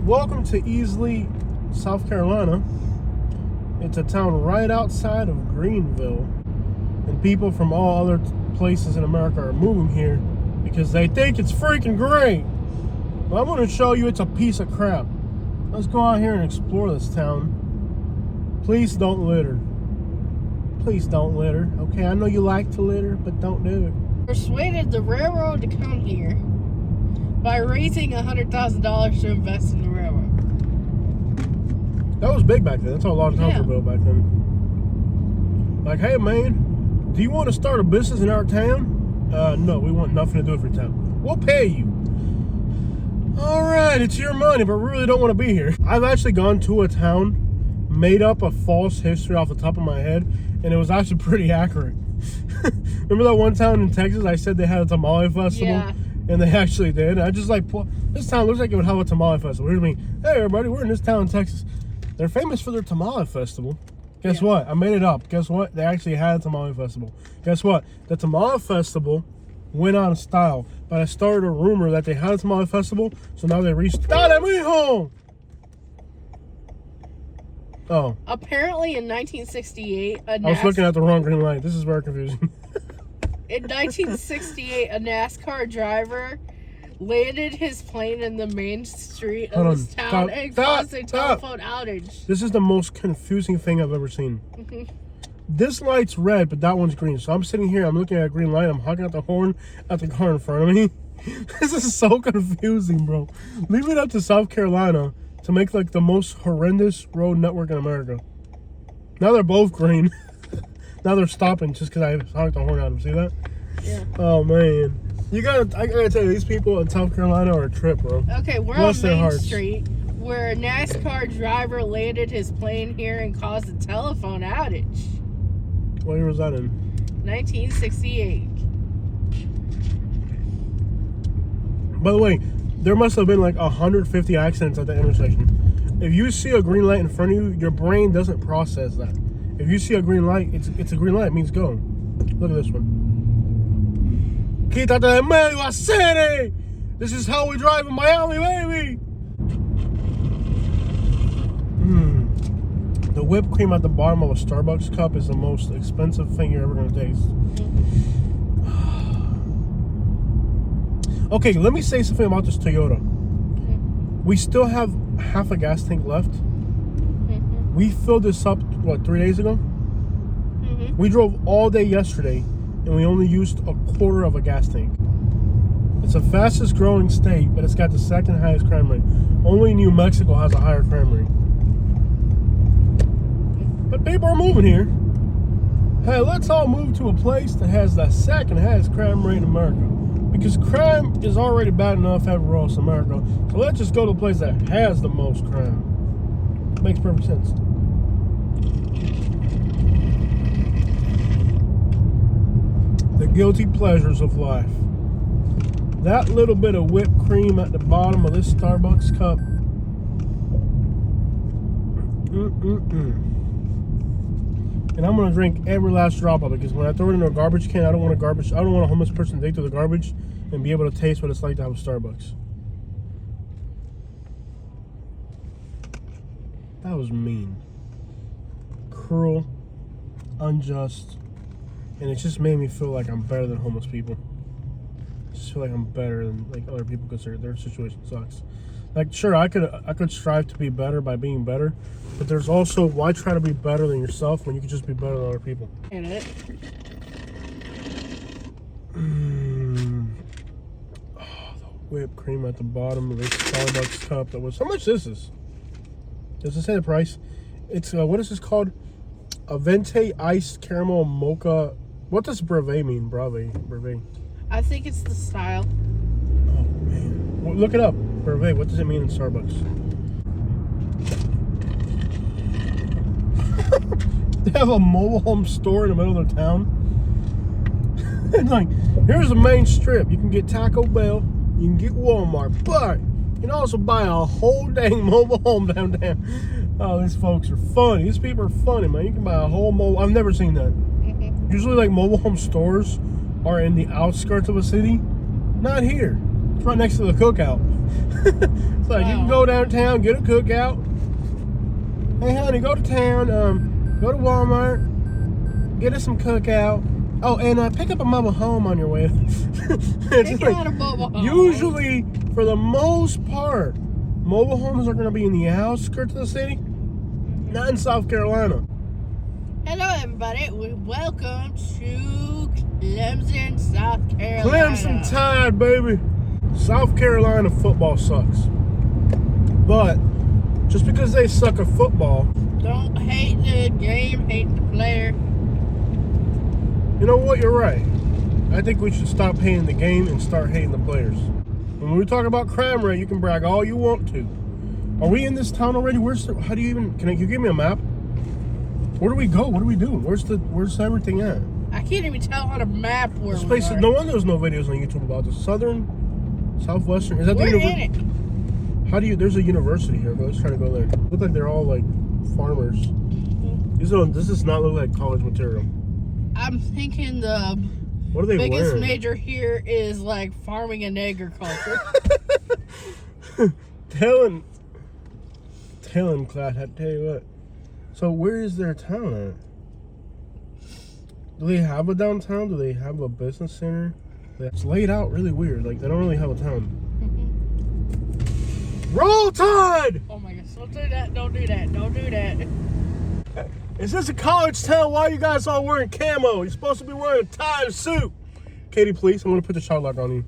Welcome to Easley, South Carolina. It's a town right outside of Greenville. And people from all other places in America are moving here because they think it's freaking great. Well, I'm going to show you it's a piece of crap. Let's go out here and explore this town. Please don't litter. Please don't litter. Okay, I know you like to litter, but don't do it. Persuaded the railroad to come here by raising $100,000 to invest in the railroad. That was big back then. That's how a lot of towns were built back then. Like, hey man, do you want to start a business in our town? No, we want nothing to do with your town. We'll pay you. All right, it's your money, but we really don't want to be here. I've actually gone to a town, made up a false history off the top of my head, and it was actually pretty accurate. Remember that one town in Texas I said they had a tamale festival? Yeah. And they actually did. I just like, this town looks like it would have a tamale festival. Here's me. Hey everybody, we're in this town in Texas. They're famous for their tamale festival. Guess what? I made it up. Guess what? They actually had a tamale festival. Guess what? The tamale festival went out of style. But I started a rumor that they had a tamale festival, so now they restarted me home. Oh. Apparently in 1968, I was looking at the wrong green light. This is very confusing. In 1968, a NASCAR driver landed his plane in the main street of this town and caused a telephone outage. This is the most confusing thing I've ever seen. This light's red, but that one's green. So I'm sitting here, I'm looking at a green light, I'm honking at the horn at the car in front of me. This is so confusing, bro. Leave it up to South Carolina to make like the most horrendous road network in America. Now they're both green. Now they're stopping just because I honked the horn at them. See that? Yeah. Oh man, I gotta tell you, these people in South Carolina are a trip, bro. Okay, we're on Main Street where a NASCAR driver landed his plane here and caused a telephone outage. What year was that in? 1968. By the way, there must have been like 150 accidents at that intersection. If you see a green light in front of you, your brain doesn't process that. If you see a green light, it's a green light. It means go. Look at this one. Quítate de medio a city. This is how we drive in Miami, baby. The whipped cream at the bottom of a Starbucks cup is the most expensive thing you're ever going to taste. Okay, let me say something about this Toyota. We still have half a gas tank left. We filled this up, what, 3 days ago? We drove all day yesterday, and we only used a quarter of a gas tank. It's the fastest growing state, but it's got the second highest crime rate. Only New Mexico has a higher crime rate. But people are moving here. Hey, let's all move to a place that has the second highest crime rate in America. Because crime is already bad enough everywhere else in America. So let's just go to a place that has the most crime. Makes perfect sense. The guilty pleasures of life. That little bit of whipped cream at the bottom of this Starbucks cup. And I'm gonna drink every last drop of it because when I throw it into a garbage can, I don't want a homeless person to take to the garbage and be able to taste what it's like to have a Starbucks. That was mean, cruel, unjust, and it just made me feel like I'm better than homeless people. I just feel like I'm better than like other people because their situation sucks. Like, sure, I could strive to be better by being better, but there's also, why try to be better than yourself when you can just be better than other people? In it. Oh, the whipped cream at the bottom of this Starbucks cup. That was, how much this is? Does it say the price? It's, what is this called? A Venti iced caramel mocha. What does brevet mean? Brevet. I think it's the style. Oh man. Well, look it up. Brevet. What does it mean in Starbucks? They have a mobile home store in the middle of their town. It's like, here's the main strip. You can get Taco Bell. You can get Walmart. But you can also buy a whole dang mobile home downtown. Oh, these folks are funny. These people are funny, man. You can buy a whole mobile... I've never seen that. Usually, like, mobile home stores are in the outskirts of a city. Not here. It's right next to the cookout. It's like, you can go downtown, get a cookout. Hey, honey, go to town, go to Walmart, get us some cookout. Oh, and pick up a mobile home on your way. Pick out a mobile home. Usually, for the most part, mobile homes are going to be in the outskirts of the city, not in South Carolina. Hello, everybody. Welcome to Clemson, South Carolina. Clemson Tide, baby. South Carolina football sucks. But just because they suck at football, don't hate the game, hate the player. You know what? You're right. I think we should stop hating the game and start hating the players. When we talk about crime rate, you can brag all you want to. Are we in this town already? How do you even? Can you give me a map? Where do we go? What are we doing? Where's everything at? I can't even tell on a map where this place is. No wonder there's no videos on YouTube about the southwestern. Is that we're the in it. How do you? There's a university here, but let's try to go there. Look like they're all like farmers. This does not look like college material. I'm thinking the what are they biggest wearing? major here is like farming and agriculture. Telling class, I tell you what. So where is their town at? Do they have a downtown? Do they have a business center? It's laid out really weird. Like they don't really have a town. Roll Tide! Oh my gosh, don't do that, don't do that, don't do that. Is this a college town? Why are you guys all wearing camo? You're supposed to be wearing a tie and suit. Katie, please, I'm gonna put the shot lock on you.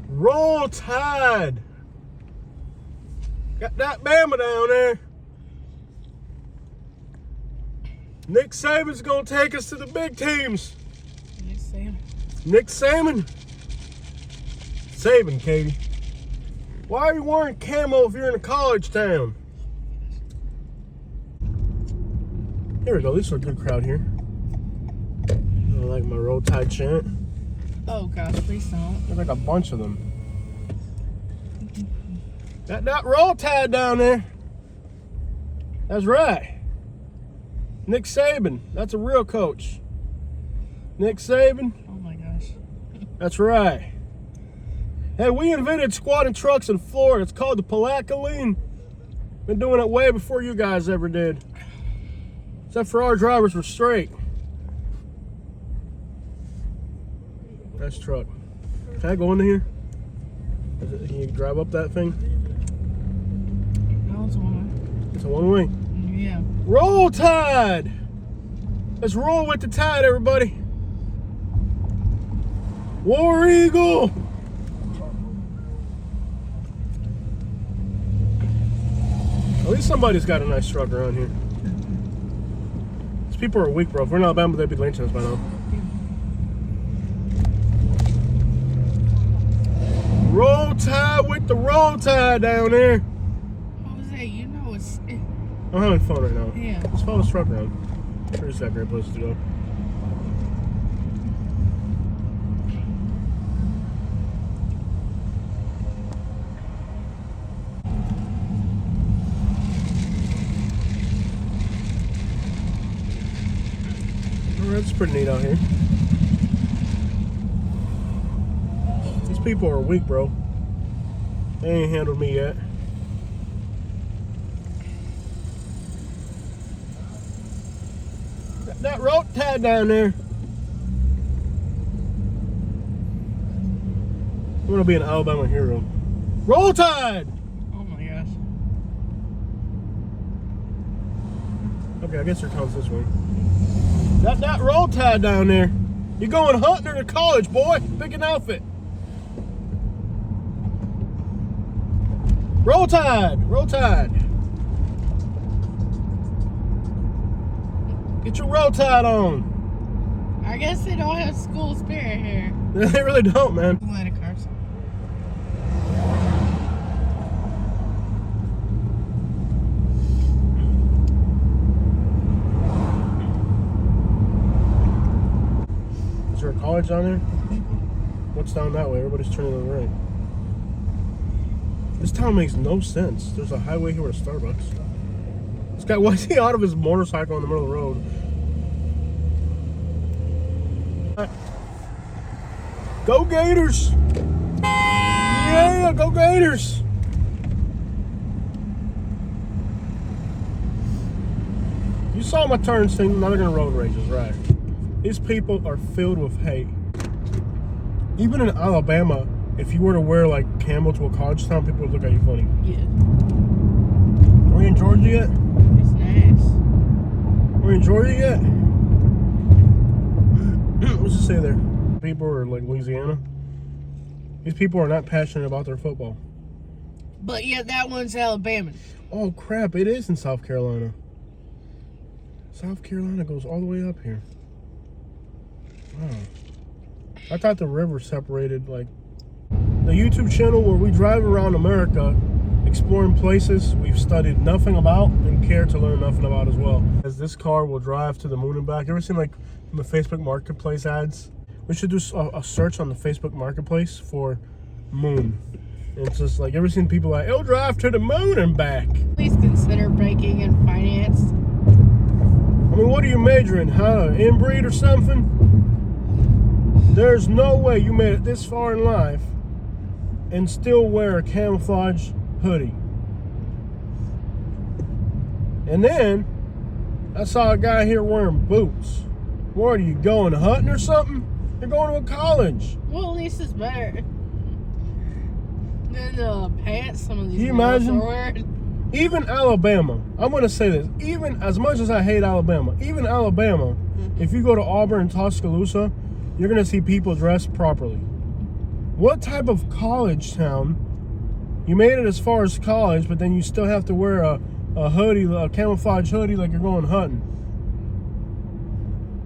Roll Tide! Got that Bama down there. Nick Saban's gonna take us to the big teams. Nick Saban? Saban, Katie. Why are you wearing camo if you're in a college town? Here we go. This is a good crowd here. I like my Roll Tide chant. Oh gosh, please don't. There's like a bunch of them. That Roll Tide down there. That's right. Nick Saban. That's a real coach. Nick Saban. Oh my gosh. That's right. Hey, we invented squatting trucks in Florida. It's called the Palacaline. Been doing it way before you guys ever did. Except for our drivers were straight. Nice truck. Can I go into here? Can you drive up that thing? No, it's one. It's a one-way. Yeah. Roll Tide! Let's roll with the tide, everybody. War Eagle! At least somebody's got a nice truck around here. These people are weak, bro. If we're in Alabama, they'd be lynching us by now. Roll Tide with the Roll Tide down there. Jose, you know it's... I'm having fun right now. Yeah. Let's follow this truck around. Sure, it's got great places to go. It's pretty neat out here. These people are weak, bro. They ain't handled me yet. That Roll Tide down there. I'm gonna be an Alabama hero. Roll Tide! Oh my gosh. Okay, I guess your town's this way. That Roll Tide down there. You're going hunting or to college, boy. Pick an outfit. Roll Tide. Roll Tide. Get your Roll Tide on. I guess they don't have school spirit here. They really don't, man. Let it curse. Is there a college down there? What's down that way? Everybody's turning to the right. This town makes no sense. There's a highway here with a Starbucks. This guy, why is he out of his motorcycle in the middle of the road? Go Gators! Yeah, go Gators! You saw my turns thing, now they're gonna road rages, right? These people are filled with hate. Even in Alabama, if you were to wear like camel to a college town, people would look at you funny. Yeah. Are we in Georgia yet? It's nice. We're in Georgia yet? What's it say there? People are like Louisiana. These people are not passionate about their football. But yeah, that one's Alabama. Oh crap, it is in South Carolina. South Carolina goes all the way up here. Wow. I thought the river separated, like, the YouTube channel where we drive around America exploring places we've studied nothing about and care to learn nothing about as well. As this car will drive to the moon and back. You ever seen like the Facebook Marketplace ads? We should do a search on the Facebook Marketplace for moon. And it's just like, you ever seen people like, it'll drive to the moon and back? Please consider banking and finance. I mean, what are you majoring, huh? Inbreed or something? There's no way you made it this far in life and still wear a camouflage hoodie. And then I saw a guy here wearing boots. Where are you going, hunting or something? You're going to a college. Well, at least it's better than the pants some of these Can you girls imagine? are wearing. Even Alabama, I'm going to say this, even as much as I hate Alabama, even Alabama, if you go to Auburn and Tuscaloosa, you're going to see people dressed properly. What type of college town, you made it as far as college, but then you still have to wear a hoodie, a camouflage hoodie like you're going hunting?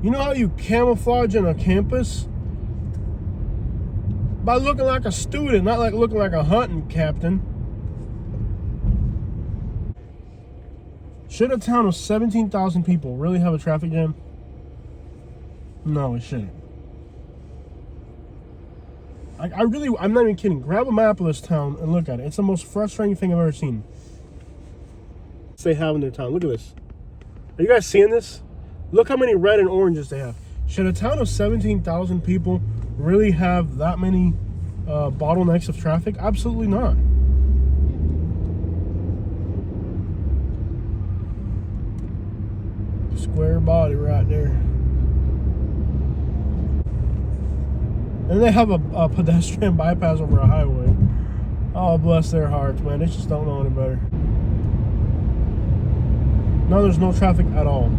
You know how you camouflage in a campus? By looking like a student, not like looking like a hunting captain. Should a town of 17,000 people really have a traffic jam? No, it shouldn't. I'm not even kidding. Grab a map of this town and look at it. It's the most frustrating thing I've ever seen. They have in their town. Look at this. Are you guys seeing this? Look how many red and oranges they have. Should a town of 17,000 people really have that many bottlenecks of traffic? Absolutely not. Square body right there. And they have a pedestrian bypass over a highway. Oh, bless their hearts, man. They just don't know any better. Now there's no traffic at all.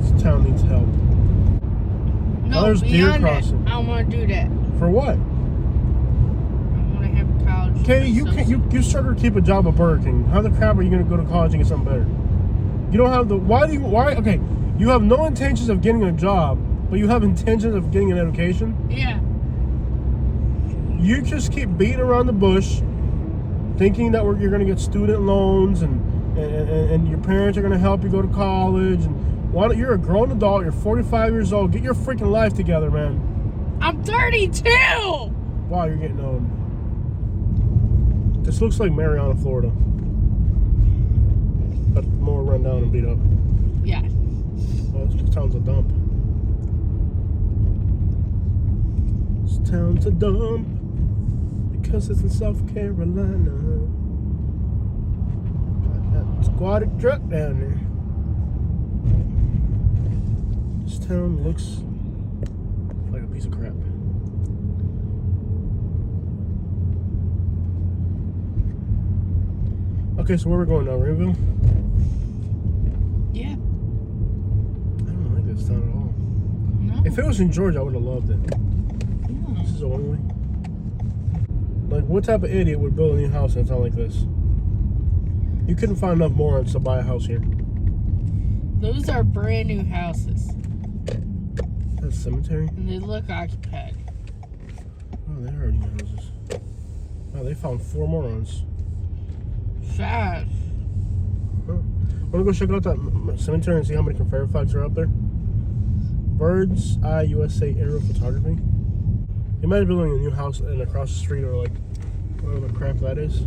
This town needs help. No, there's deer beyond that, crossing. I want to do that. For what? I want to have a college. Katie, you started to keep a job at Burger King. How the crap are you going to go to college and get something better? You don't have the... Okay, you have no intentions of getting a job, but you have intentions of getting an education? Yeah. You just keep beating around the bush, thinking that you're going to get student loans and your parents are going to help you go to college. And you're a grown adult. You're 45 years old. Get your freaking life together, man. I'm 32. Wow, you're getting old. This looks like Mariana, Florida, but more run down and beat up. Yeah. Oh, this town's a dump. This town's a dump because it's in South Carolina. Got that squatted truck down there. This town looks like a piece of crap. Okay, so where are we going now? Greenville? Yeah. I don't like this town at all. No. If it was in Georgia, I would have loved it. No. This is a one-way. Like, what type of idiot would build a new house in a town like this? You couldn't find enough morons to buy a house here. Those are brand new houses. That's a cemetery? And they look occupied. Oh, they already new houses. Oh, they found 4 morons. 5. Oh. Want to go check out that cemetery and see how many Confederate flags are up there? Bird's Eye USA Aerial Photography. You might be building a new house and across the street or like whatever crap that is.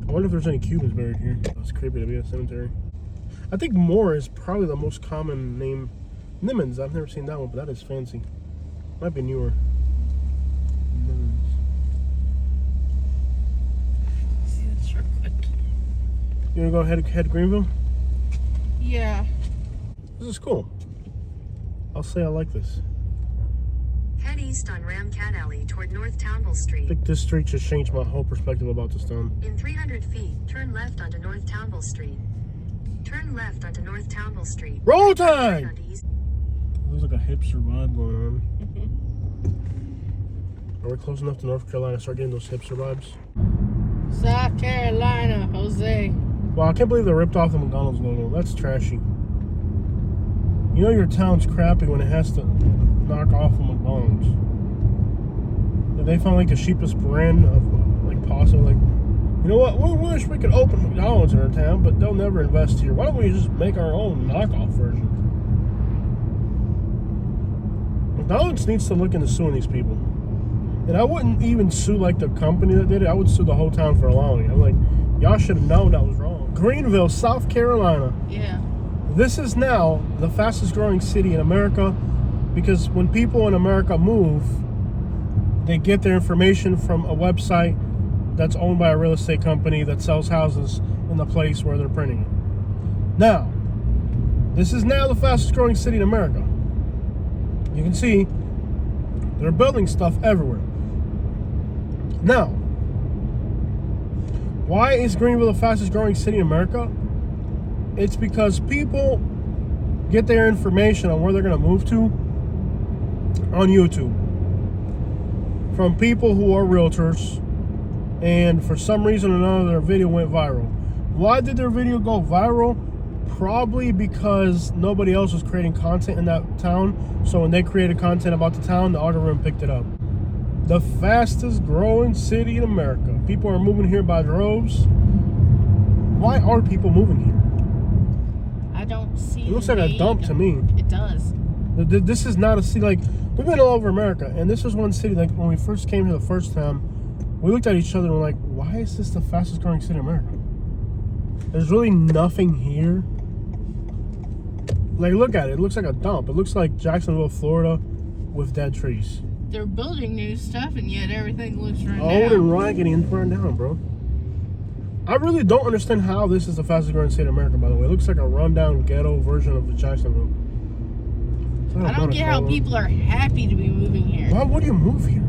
I wonder if there's any Cubans buried here. That's creepy to be a cemetery. I think Moore is probably the most common name. Nimmons, I've never seen that one, but that is fancy. Might be newer. You wanna go head to Greenville? Yeah. This is cool. I'll say I like this. Head east on Ramcat Alley toward North Townville I Street. think this street just changed my whole perspective about this town. In 300 feet, turn left onto North Townville Street. Turn left onto North Townville Street. Roll Right time! onto East. Looks like a hipster vibe going on. Are we close enough to North Carolina to start getting those hipster vibes? South Carolina, Jose. Wow, I can't believe they ripped off the McDonald's logo. That's trashy. You know your town's crappy when it has to knock off the McDonald's. They found like the cheapest brand of like pasta. Like, you know what? We wish we could open McDonald's in our town, but they'll never invest here. Why don't we just make our own knockoff version? McDonald's needs to look into suing these people. And I wouldn't even sue like the company that did it. I would sue the whole town for allowing it. I'm like, y'all should have known that was wrong. Greenville, South Carolina. Yeah. This is now the fastest growing city in America because when people in America move, they get their information from a website that's owned by a real estate company that sells houses in the place where they're printing it. Now, this is now the fastest growing city in America. You can see they're building stuff everywhere. Now, why is Greenville the fastest growing city in America? It's because people get their information on where they're going to move to on YouTube from people who are realtors, and for some reason or another their video went viral. Why did their video go viral? Probably because nobody else was creating content in that town, so when they created content about the town, the algorithm picked it up. The fastest growing city in America. People are moving here by droves. Why are people moving here? I don't see. It looks like a dump to me. It does. This is not a city. Like, we've been all over America, and this is one city. Like, when we first came here the first time, we looked at each other and we're like, why is this the fastest growing city in America? There's really nothing here. Like, look at it. It looks like a dump. It looks like Jacksonville, Florida with dead trees. They're building new stuff, and yet everything looks run down. Old and raggedy and run down, bro. I really don't understand how this is the fastest growing state in America, by the way. It looks like a rundown ghetto version of the Jacksonville. I don't get how people are happy to be moving here. Why would you move here?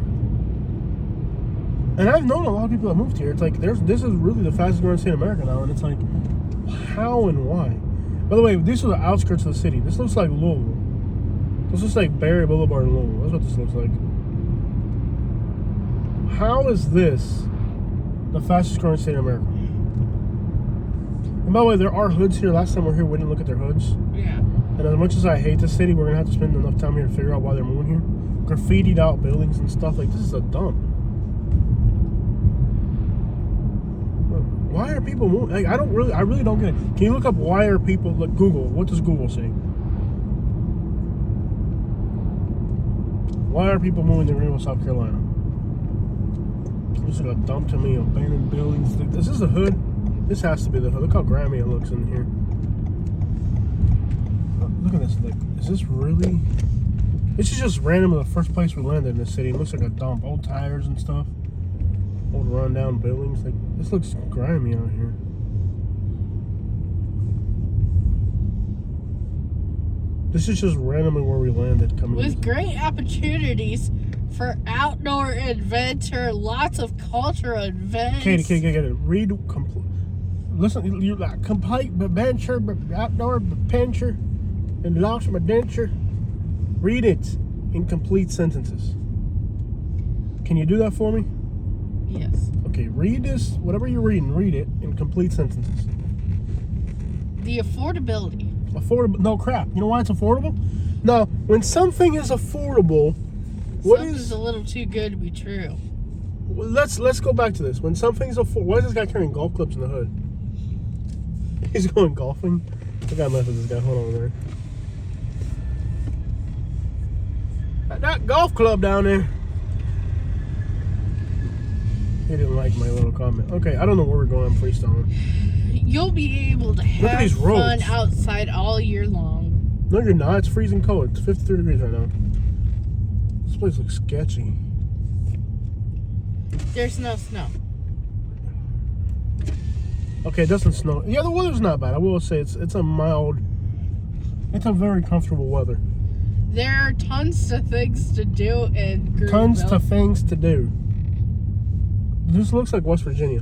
And I've known a lot of people that moved here. It's like, this is really the fastest growing state in America now, and it's like, how and why? By the way, these are the outskirts of the city. This looks like Louisville. This looks like Barry Boulevard in Louisville. That's what this looks like. How is this the fastest growing state in America? And by the way, there are hoods here. Last time we were here, we didn't look at their hoods. Yeah. And as much as I hate this city, we're going to have to spend enough time here to figure out why they're moving here. Graffitied out buildings and stuff. Like, this is a dump. Why are people moving? Like, I really don't get it. Can you look up why are people, like, Google. What does Google say? Why are people moving to Greenville, South Carolina? This is like a dump to me. Abandoned buildings. This is the hood. This has to be the hood. Look how grimy it looks in here. Look at this. Like, is this really? This is just randomly the first place we landed in the city. It looks like a dump. Old tires and stuff. Old rundown buildings. Like, this looks grimy out here. This is just randomly where we landed. Coming with great opportunities for outdoor adventure, lots of cultural events. Katie, get it. Read complete. Listen, you like complete adventure, outdoor adventure, and lost my denture. Read it in complete sentences. Can you do that for me? Yes. Okay, read this. Whatever you're reading, read it in complete sentences. The affordability. Affordable? No crap. You know why it's affordable? Now, when something is affordable, what Something's is a little too good to be true. Let's go back to this. When something's affordable, why is this guy carrying golf clubs in the hood? He's going golfing. I got enough of this guy. Hold on there. That golf club down there. He didn't like my little comment. Okay, I don't know where we're going. I'm freestyling. You'll be able to have these roads. fun outside all year long. No, you're not. It's freezing cold. It's 53 degrees right now. This place looks sketchy. There's no snow. Okay, it doesn't snow. Yeah, the weather's not bad. I will say it's a mild. It's a very comfortable weather. There are tons of things to do in Greenville. Tons of things to do. This looks like West Virginia.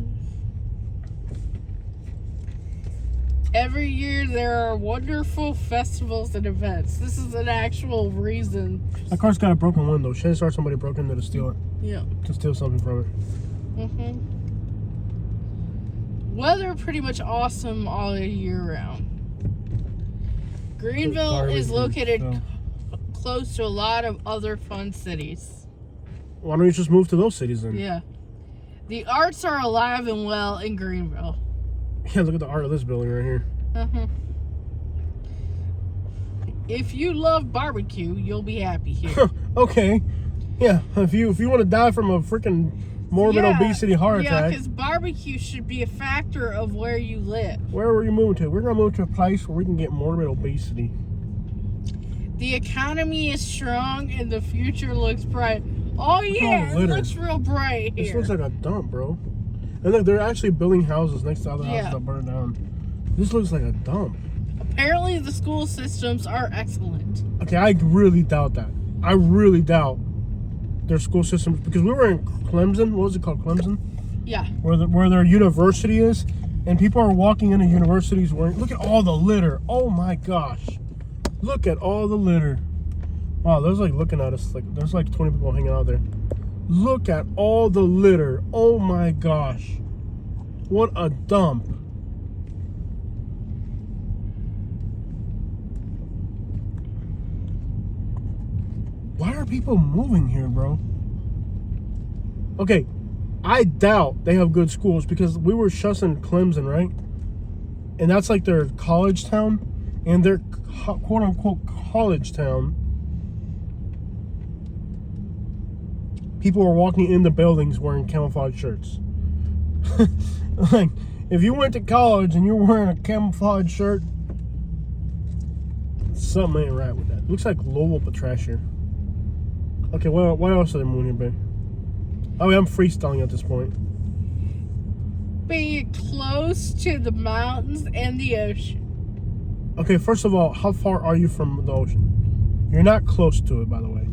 Every year there are wonderful festivals and events. This is an actual reason. That car's got a broken window. Chances are somebody broke into to steal it. Yeah. To steal something from it. Weather pretty much awesome all year round. Greenville is located close to a lot of other fun cities. Why don't you just move to those cities then? Yeah. The arts are alive and well in Greenville. Yeah, look at the art of this building right here. If you love barbecue, you'll be happy here. Okay. Yeah, if you want to die from a freaking morbid obesity heart attack. Yeah, because barbecue should be a factor of where you live. Where are you moving to? We're going to move to a place where we can get morbid obesity. The economy is strong and the future looks bright. Oh yeah, it looks real bright here. This looks like a dump, bro. And look, they're actually building houses next to other houses that burned down. This looks like a dump. Apparently the school systems are excellent. Okay, I really doubt that. I really doubt their school systems, because we were in Clemson. What was it called? Clemson? Yeah. Where their university is, and people are walking into universities wearing. Look at all the litter. Oh my gosh. Look at all the litter. Wow, there's like looking at us. Like there's like 20 people hanging out there. Look at all the litter. Oh my gosh. What a dump. Why are people moving here, bro? Okay, I doubt they have good schools, because we were shussing Clemson, right? And that's like their college town, and their quote unquote college town. People are walking in the buildings wearing camouflage shirts. Like, if you went to college and you're wearing a camouflage shirt, something ain't right with that. Looks like Louisville, but trashier. Okay, what else are they moving here, babe? Oh, yeah, I'm freestyling at this point. Being close to the mountains and the ocean. Okay, first of all, how far are you from the ocean? You're not close to it, by the way.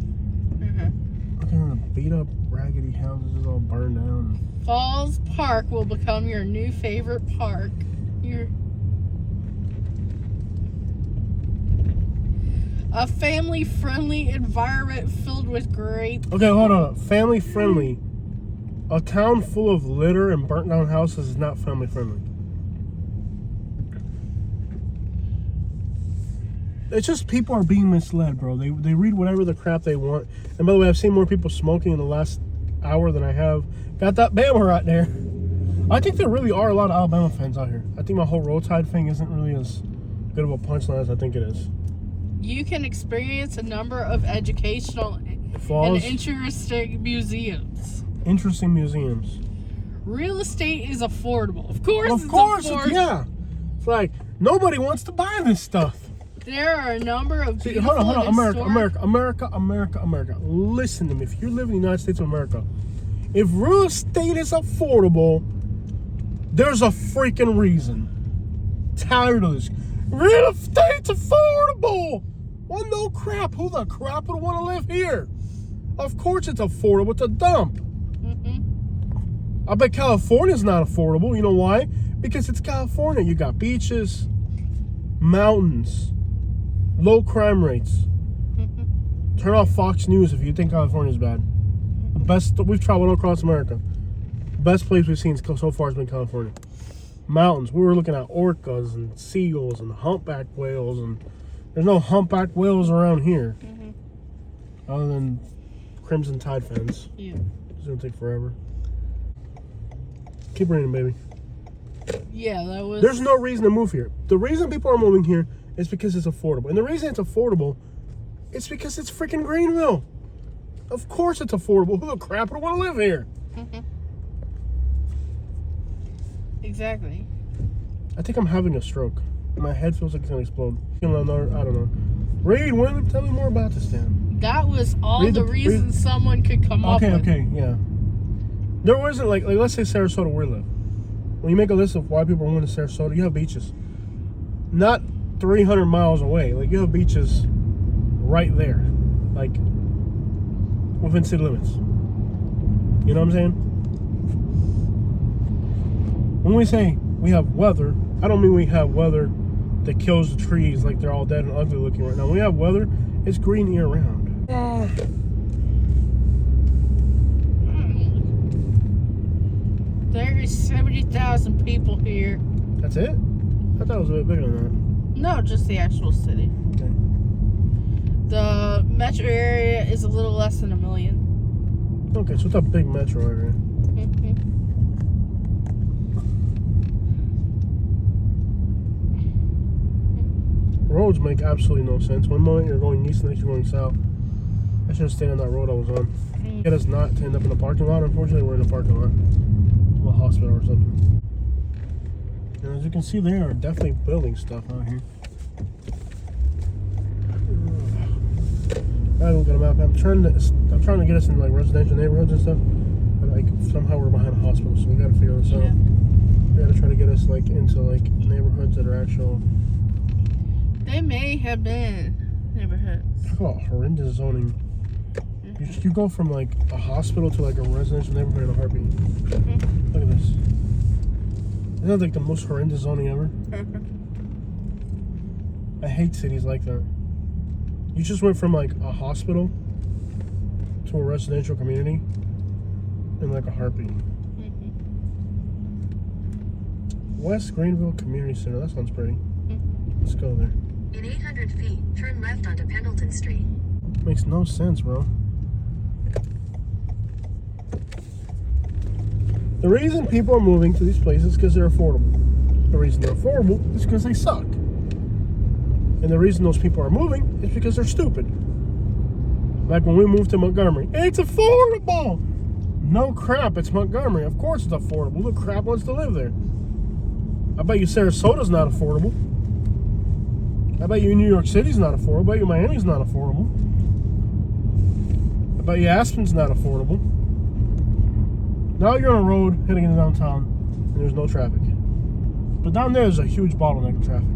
Look at the beat up, raggedy houses all burned down. Falls Park will become your new favorite park. A family-friendly environment filled with great people. Okay, hold on. Family-friendly. A town full of litter and burnt down houses is not family-friendly. It's just people are being misled, bro. They read whatever the crap they want. And by the way, I've seen more people smoking in the last hour than I have. Got that Bama right there. I think there really are a lot of Alabama fans out here. I think my whole Roll Tide thing isn't really as good of a punchline as I think it is. You can experience a number of educational and interesting museums. Interesting museums. Real estate is affordable. Of course it's affordable. Yeah. It's like, nobody wants to buy this stuff. There are a number of beautiful hold on. America. Listen to me. If you live in the United States of America, if real estate is affordable, there's a freaking reason. Tired of this. Real estate's affordable. Well, no crap. Who the crap would want to live here? Of course it's affordable. It's a dump. I bet California's not affordable. You know why? Because it's California. You got beaches, mountains, low crime rates. Turn off Fox News if you think California's bad. The best, we've traveled all across America. Best place we've seen so far has been California. Mountains. We were looking at orcas and seagulls and humpback whales, and there's no humpback whales around here. Other than Crimson Tide fans. Yeah. It's gonna take forever. Keep reading, baby. Yeah, that was... There's no reason to move here. The reason people are moving here is because it's affordable. And the reason it's affordable is because it's freaking Greenville. Of course it's affordable. Who the crap would want to live here? Exactly. I think I'm having a stroke. My head feels like it's going to explode. I don't know. Reed, tell me more about this, Dan. That was all the reasons someone could come up with. Okay, yeah. There wasn't, like let's say Sarasota, where we live. when you make a list of why people are moving to Sarasota, you have beaches. Not 300 miles away. Like, you have beaches right there. Like, within city limits. You know what I'm saying? When we say we have weather, I don't mean we have weather that kills the trees like they're all dead and ugly looking right now. When we have weather, it's green year round. There is 70,000 people here. That's it? I thought it was a bit bigger than that. No, just the actual city. Okay. The metro area is a little less than 1 million. Okay, so it's a big metro area. Roads make absolutely no sense. One moment you're going east, next you're going south. I should have stayed on that road I was on. Get us not to end up in a parking lot. Unfortunately, we're in a parking lot of a hospital or something. And as you can see, they are definitely building stuff out here. I don't got a map. I'm trying to get us in like residential neighborhoods and stuff. But like somehow we're behind a hospital, so we got to figure this out. We got to try to get us like into like neighborhoods that are actual. They may have been neighborhoods. Talk about horrendous zoning. You go from like a hospital to like a residential neighborhood in a heartbeat. Look at this. Isn't that like the most horrendous zoning ever? I hate cities like that. You just went from like a hospital to a residential community in like a heartbeat. West Greenville Community Center. That sounds pretty. Let's go there. In 800 feet, turn left onto Pendleton Street. Makes no sense, bro. The reason people are moving to these places is because they're affordable. The reason they're affordable is because they suck. And the reason those people are moving is because they're stupid. Like when we moved to Montgomery. It's affordable! No crap, it's Montgomery. Of course it's affordable. Who the crap wants to live there? I bet you Sarasota's not affordable. I bet you New York City's not affordable. I bet you Miami's not affordable. I bet you Aspen's not affordable. Now you're on a road heading into downtown and there's no traffic. But down there's a huge bottleneck of traffic.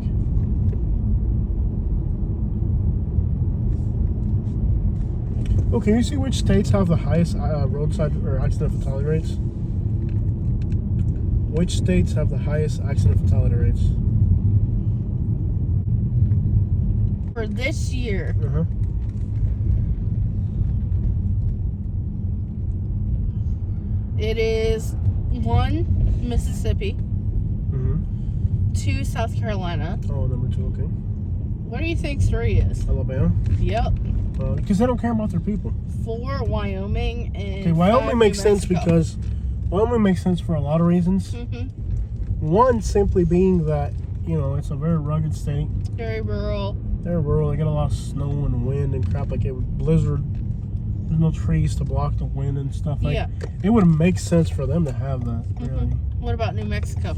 Okay, you see which states have the highest roadside or accident fatality rates? Which states have the highest accident fatality rates? For this year, it is 1, Mississippi, 2, South Carolina. Oh, number 2, okay. What do you think 3 is? Alabama? Yep. Because they don't care about their people. 4, Wyoming, and okay, Wyoming 5, makes New sense Mexico. because Wyoming makes sense for a lot of reasons. One simply being that, you know, it's a very rugged state. Very rural. They're rural. They get a lot of snow and wind and crap. Like a blizzard. There's no trees to block the wind and stuff. Like, yeah. It would make sense for them to have that. Really. What about New Mexico?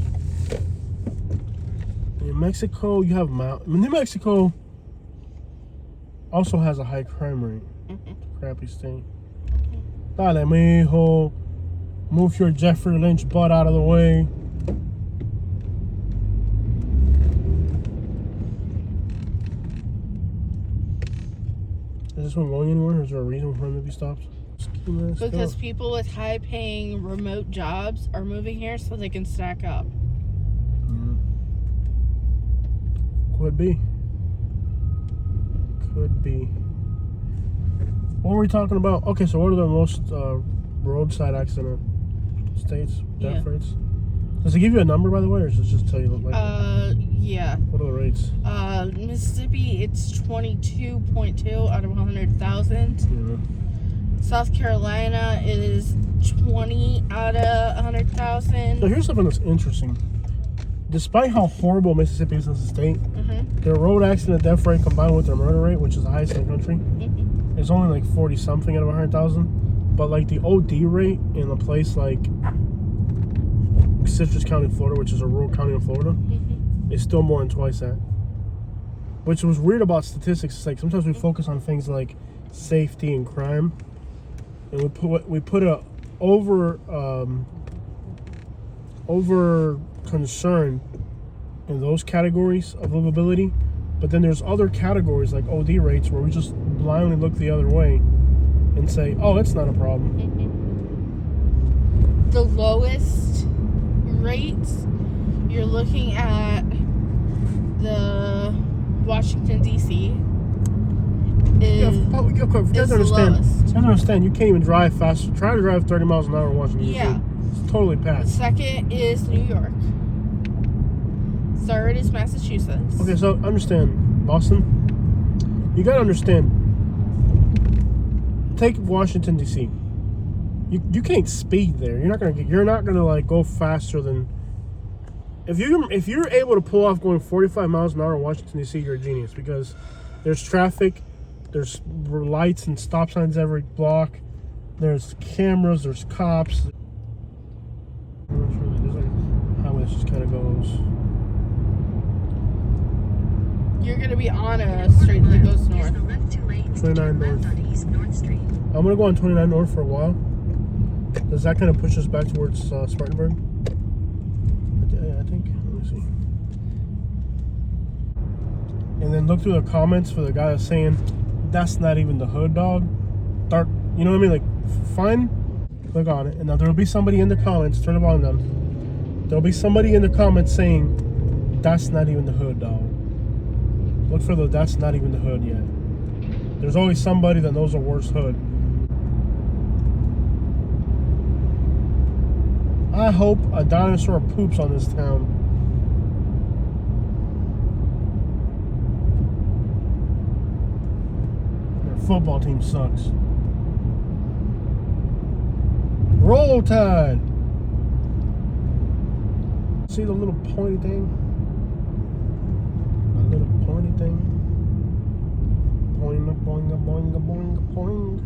In Mexico, you have New Mexico also has a high crime rate. Crappy state. Dale, mijo. Move your Jeffrey Lynch butt out of the way. Is this one going anywhere? Or is there a reason for him to be stopped? Because people with high-paying remote jobs are moving here so they can stack up. Could be. Could be. What were we talking about? Okay, so what are the most roadside accident states? Death rates? Does it give you a number, by the way, or does it just tell you like? Yeah. What are the rates? Mississippi, it's 22.2 out of 100,000. South Carolina is 20 out of 100,000. So here's something that's interesting. Despite how horrible Mississippi is as a state, their road accident death rate combined with their murder rate, which is the highest in the country, is only like 40 something out of 100,000. But like the OD rate in a place like Citrus County, Florida, which is a rural county in Florida, is still more than twice that. Which was weird about statistics. It's like sometimes we focus on things like safety and crime, and we put a over concerned in those categories of livability, but then there's other categories like OD rates where we just blindly look the other way and say, oh, it's not a problem. The lowest rates, you're looking at the Washington, D.C. is You have to understand, you can't even drive fast. Try to drive 30 miles an hour in Washington, D.C. Yeah. It's totally past. Second is New York. Third is Massachusetts. Okay, so understand, Boston, you gotta understand, take Washington, D.C. You can't speed there. You're not gonna like go faster than if you're able to pull off going 45 miles an hour in Washington, D.C. You're a genius, because there's traffic, there's lights and stop signs every block, there's cameras, there's cops. There's like a highway that just kind of goes. You're gonna be on a street that goes north. 29 north. I'm gonna go on 29 north for a while. Does that kind of push us back towards Spartanburg? I think. Let me see. And then look through the comments for the guy that's saying that's not even the hood, dog. Dark, you know what I mean? Like, fine. Click on it, and now there'll be somebody in the comments. Turn the volume down. There'll be somebody in the comments saying that's not even the hood, dog. Look for the that's not even the hood yet. There's always somebody that knows the worst hood. I hope a dinosaur poops on this town. Their football team sucks. Roll Tide! See the little pointy thing? A little pointy thing. Boing, boing, boing, boing, boing.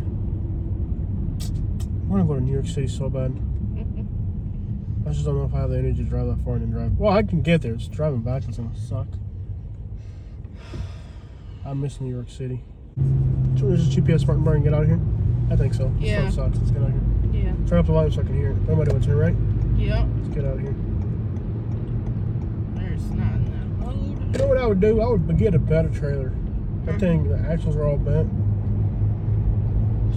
I want to go to New York City so bad. I just don't know if I have the energy to drive that far and then drive. Well, I can get there. It's driving back is gonna suck. I miss New York City. Should we just GPS Spartanburg and get out of here? I think so. Yeah. This sucks. Let's get out of here. Yeah. Turn up the light so I can hear it. What am I doing? Turn right? Yep. Let's get out of here. There's not enough road. You know what I would do? I would get a better trailer. That thing, the axles are all bent.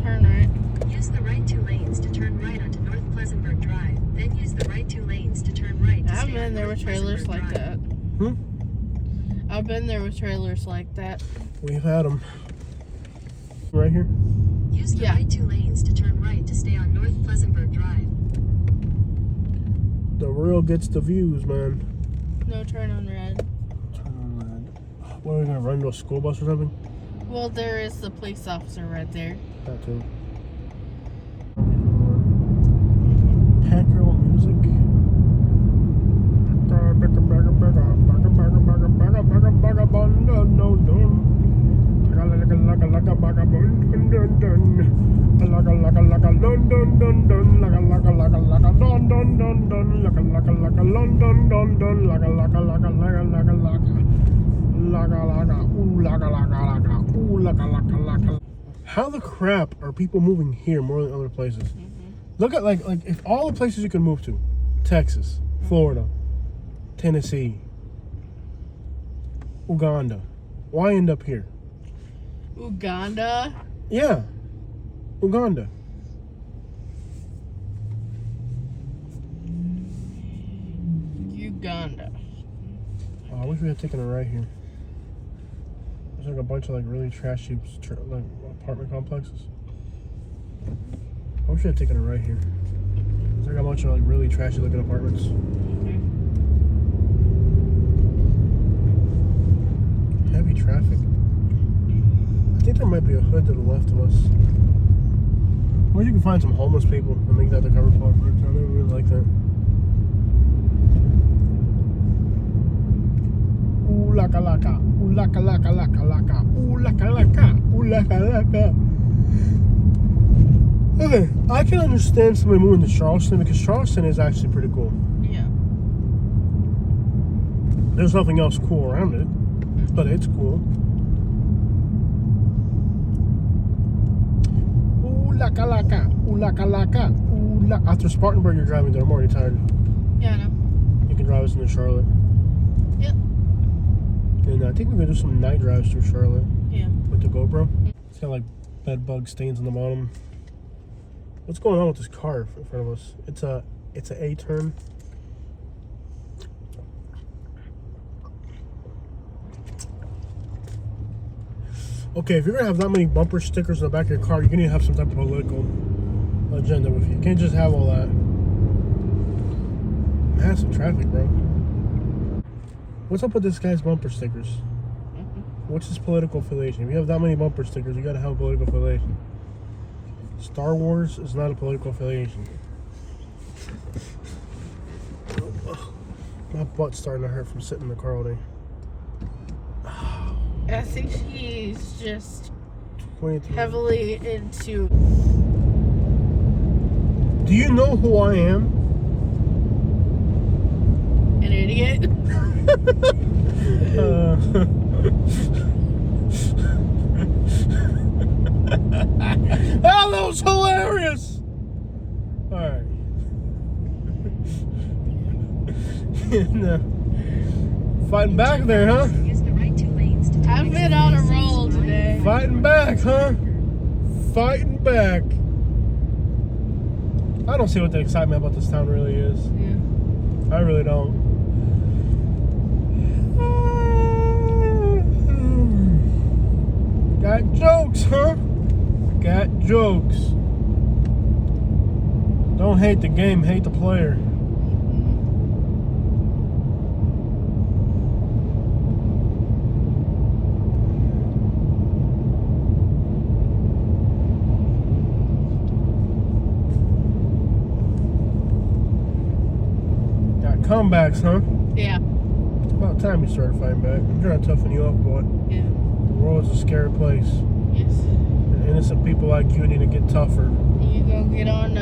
Turn right. Use the right 2 lanes to turn right onto North Pleasantburg Drive. Then use the right 2 lanes to turn right. I've been there with trailers like that. I've been there with trailers like that. We've had them. Right here? Use the right 2 lanes to turn right to stay on North Pleasantburg Drive. The real gets the views, man. No, turn on red. Turn on red. What, are we gonna run into a school bus or something? Well, there is the police officer right there. That too. Packer music. How the crap are people moving here more than other places? Look at like if all the places you can move to, Texas, Florida, Tennessee, Uganda, why end up here? Uganda? Yeah, Uganda. Uganda. Oh, I wish we had taken a right here. There's like a bunch of like really trashy like apartment complexes. I wish we had taken a right here. There's like a bunch of like really trashy looking apartments. Heavy traffic. I think there might be a hood to the left of us. Or you can find some homeless people and make that the cover photo. I don't really like that. Ooh laka laka, ooh laka laka laka laka, ooh laka laka, ooh laka laka. Okay, I can understand somebody moving to Charleston because Charleston is actually pretty cool. Yeah. There's nothing else cool around it, but it's cool. Ooh laka laka, ooh laka laka, ooh laka. After Spartanburg, you're driving there. I'm already tired. Yeah, I know. You can drive us into Charlotte. Yep. And I think we're gonna do some night drives through Charlotte. Yeah. With the GoPro. It's got like bed bug stains on the bottom. What's going on with this car in front of us? It's a A-turn. Okay, if you're gonna have that many bumper stickers on the back of your car, you're gonna have some type of political agenda with you. You can't just have all that. Massive traffic, bro. What's up with this guy's bumper stickers? What's his political affiliation? If you have that many bumper stickers, you gotta have a political affiliation. Star Wars is not a political affiliation. My butt's starting to hurt from sitting in the car all day. I think he's just 23. heavily into. Do you know who I am? An idiot. Oh, that was hilarious! Alright. Fighting back there, huh? Use the right 2 lanes to take I've been on a roll today. Fighting back, huh? Fighting back. I don't see what the excitement about this town really is. Yeah. I really don't. Got jokes, huh? Got jokes. Don't hate the game, hate the player. Got comebacks, huh? Yeah. It's about time you started fighting back. I'm trying to toughen you up, boy. Yeah. The world's a scary place. Yes. And innocent people like you need to get tougher. You gonna get on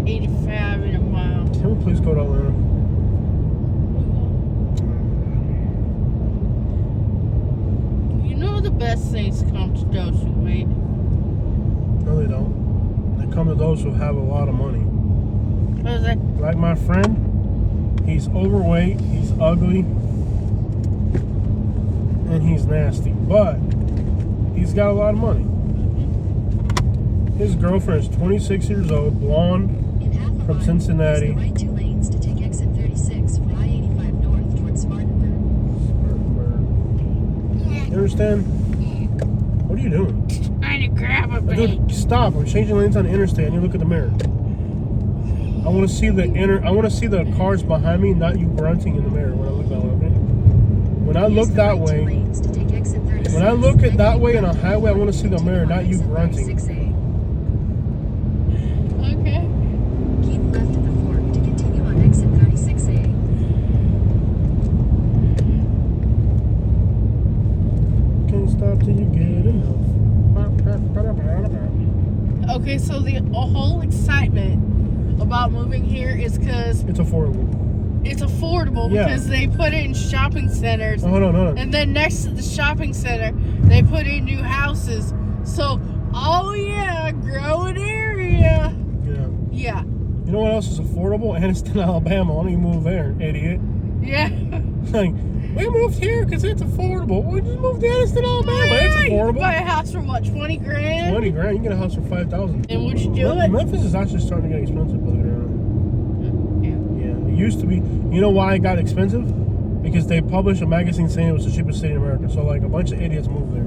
85 in a mile. Can we please go to Atlanta? You know the best things come to those who wait. No, they don't. They come to those who have a lot of money. What is that? Like my friend, he's overweight, he's ugly, and he's nasty. But he's got a lot of money. His girlfriend is 26 years old, blonde, from Cincinnati. Use the right 2 lanes to take exit 36 for I-85 north towards Spartanburg. You understand? What are you doing? Trying to grab a bait. Dude, stop. I'm changing lanes on the interstate and you look at the mirror. I want to see the cars behind me, not you grunting in the mirror when I look that way, okay? When I look that way, when I look at that way on a highway, I want to see the mirror, not you grunting. Okay. Keep left at the fork to continue on exit 36A. Can't stop till you get enough. Okay, so the whole excitement about moving here is because It's affordable. it's affordable Yeah. because they put it in shopping centers. Oh, hold on. And then next to the shopping center, they put in new houses. So, oh yeah, growing area. Yeah. Yeah. You know what else is affordable? Anniston, Alabama. Why don't you move there, idiot? Yeah. Like, we moved here because it's affordable. We just moved to Anniston, Alabama. It's You can affordable. buy a house for what, 20 grand? 20 grand. You can get a house for 5,000. And would you do it? Memphis is actually starting to get expensive, believe it or not. Yeah. Yeah, it used to be. You know why it got expensive? Because they published a magazine saying it was the cheapest city in America. So like a bunch of idiots moved there.